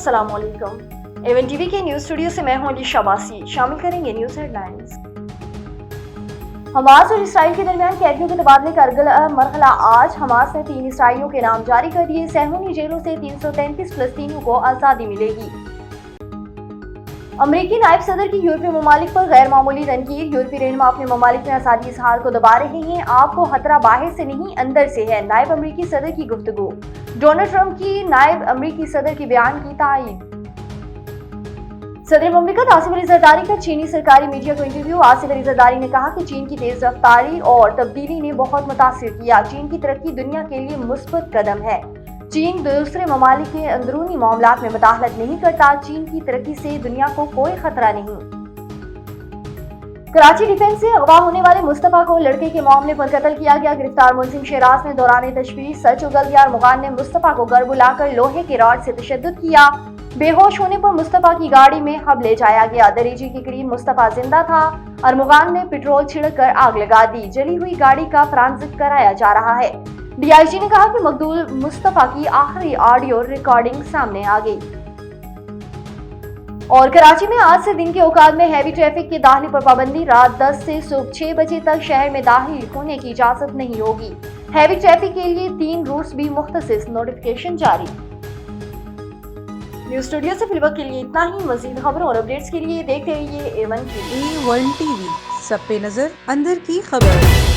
अस्सलाम वालेकुम। Avon TV के न्यूज स्टूडियो से मैं हूं अली शाबासी। शामिल करेंगे न्यूज हेडलाइंस। हमास और इसराइल के दरमियान कैदियों के तबादले का अगला मरहला आज। हमास ने 3 इसराइलियों के नाम जारी कर दिए। सहूनी जेलों से 333 फलस्तीनियों को आज़ादी मिलेगी। अमरीकी नायब सदर की यूरोपीय ममालिक पर गैर मामूली तनकीद। यूरोपीय रहनुमा अपने ममालिक में आज़ादी इज़हार को दबा रहे हैं। आपको खतरा बाहर से नहीं अंदर से है, नायब अमरीकी सदर की गुफ्तगू। डोनाल्ड ट्रंप की नायब अमरीकी सदर के बयान की तायीद। सदर मुमलिकत आसिफ अली जरदारी का चीनी सरकारी मीडिया को इंटरव्यू। आसिफ अली जरदारी ने कहा कि चीन की तेज रफ्तारी और तब्दीली ने बहुत मुतासिर किया। चीन की तरक्की दुनिया के लिए मुस्बत कदम है। चीन दूसरे ममालिक के अंदरूनी मामलात में मुदाखलत नहीं करता। चीन की तरक्की से दुनिया को कोई खतरा नहीं। कराची डिफेंस से अगवा होने वाले मुस्तफा को लड़के के मामले पर कत्ल किया गया। गिरफ्तार मुलजिम शेराज ने दौरान तशवीश सच उगल दिया और मुगान ने मुस्तफा को घर बुलाकर लोहे के रॉड से तशद्दुद किया। बेहोश होने पर मुस्तफा की गाड़ी में हब ले जाया गया। दरीजी के करीब मुस्तफा जिंदा था और मुगान ने पेट्रोल छिड़क कर आग लगा दी। जली हुई गाड़ी का फोरेंसिक कराया जा रहा है। डीआईजी ने कहा कि मकदूल मुस्तफा की आखिरी ऑडियो रिकॉर्डिंग सामने आ गई। और कराची में आज से दिन के औकात में हैवी ट्रैफिक के दाखिले पर पाबंदी। रात 10 से सुबह 6 बजे तक शहर में दाखिल होने की इजाजत नहीं होगी। हैवी ट्रैफिक के लिए 3 रूट्स भी मुख्तसिस नोटिफिकेशन जारी। न्यूज स्टूडियो से फिलहाल के लिए इतना ही। मजीद खबरों और अपडेट्स के लिए देखते रहिए A1 टीवी। A1 टीवी, सब पे नजर, अंदर की खबर।